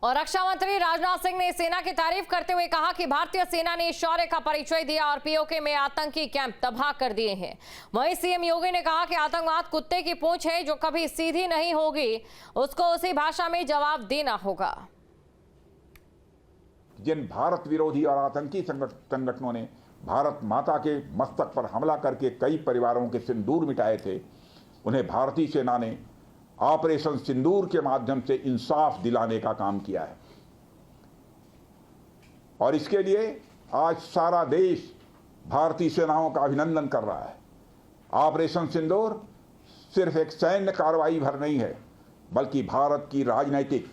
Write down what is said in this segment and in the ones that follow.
और रक्षा मंत्री राजनाथ सिंह ने सेना की तारीफ करते हुए कहा कि भारतीय सेना ने शौर्य का परिचय दिया और पीओके में आतंकी कैंप तबाह कर दिए हैं। वहीं सीएम योगी ने कहा कि आतंकवाद कुत्ते की पूंछ है जो कभी सीधी नहीं होगी, उसको उसी भाषा में जवाब देना होगा। जिन भारत विरोधी और आतंकी संगठनों ने भारत माता के मस्तक पर हमला करके कई परिवारों के सिंदूर मिटाए थे, उन्हें भारतीय सेना ने ऑपरेशन सिंदूर के माध्यम से इंसाफ दिलाने का काम किया है। और इसके लिए आज सारा देश भारतीय सेनाओं का अभिनंदन कर रहा है। ऑपरेशन सिंदूर सिर्फ एक सैन्य कार्रवाई भर नहीं है, बल्कि भारत की राजनैतिक,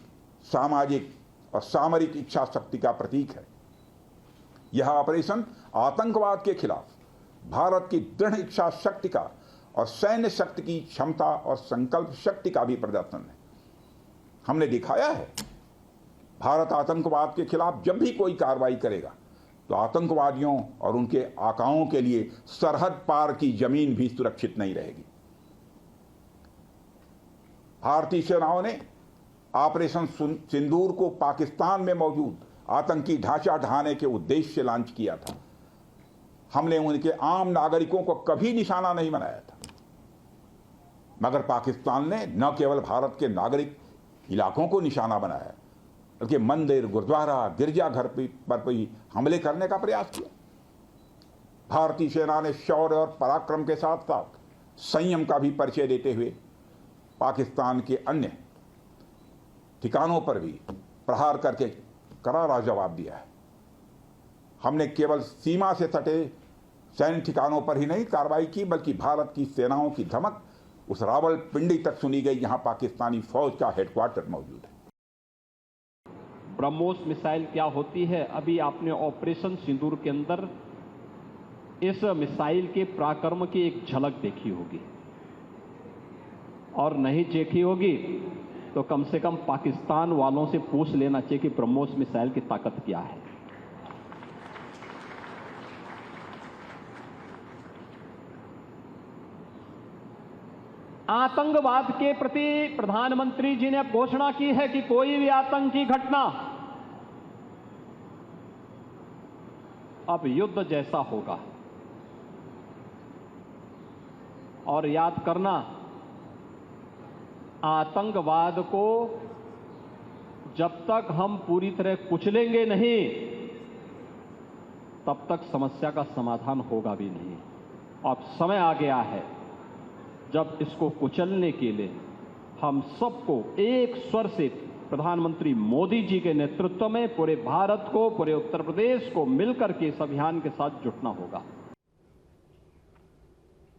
सामाजिक और सामरिक इच्छा शक्ति का प्रतीक है। यह ऑपरेशन आतंकवाद के खिलाफ भारत की दृढ़ इच्छा शक्ति का और सैन्य शक्ति की क्षमता और संकल्प शक्ति का भी प्रदर्शन है। हमने दिखाया है, भारत आतंकवाद के खिलाफ जब भी कोई कार्रवाई करेगा तो आतंकवादियों और उनके आकाओं के लिए सरहद पार की जमीन भी सुरक्षित नहीं रहेगी। भारतीय सेनाओं ने ऑपरेशन सिंदूर को पाकिस्तान में मौजूद आतंकी ढांचा ढहाने के उद्देश्य से लॉन्च किया था। हमने उनके आम नागरिकों को कभी निशाना नहीं बनाया था, मगर पाकिस्तान ने न केवल भारत के नागरिक इलाकों को निशाना बनाया, बल्कि मंदिर, गुरुद्वारा, गिरजाघर पर भी हमले करने का प्रयास किया। भारतीय सेना ने शौर्य और पराक्रम के साथ साथ संयम का भी परिचय देते हुए पाकिस्तान के अन्य ठिकानों पर भी प्रहार करके करारा जवाब दिया है। हमने केवल सीमा से सटे सैन्य ठिकानों पर ही नहीं कार्रवाई की, बल्कि भारत की सेनाओं की धमक उस रावलपिंडी तक सुनी गई जहां पाकिस्तानी फौज का हेडक्वार्टर मौजूद है। ब्रह्मोस मिसाइल क्या होती है, अभी आपने ऑपरेशन सिंदूर के अंदर इस मिसाइल के पराक्रम की एक झलक देखी होगी, और नहीं देखी होगी तो कम से कम पाकिस्तान वालों से पूछ लेना चाहिए कि ब्रह्मोस मिसाइल की ताकत क्या है। आतंकवाद के प्रति प्रधानमंत्री जी ने घोषणा की है कि कोई भी आतंकी घटना अब युद्ध जैसा होगा। और याद करना, आतंकवाद को जब तक हम पूरी तरह कुचलेंगे नहीं, तब तक समस्या का समाधान होगा भी नहीं। अब समय आ गया है जब इसको कुचलने के लिए हम सबको एक स्वर से प्रधानमंत्री मोदी जी के नेतृत्व में पूरे भारत को, पूरे उत्तर प्रदेश को मिलकर के इस अभियान के साथ जुटना होगा।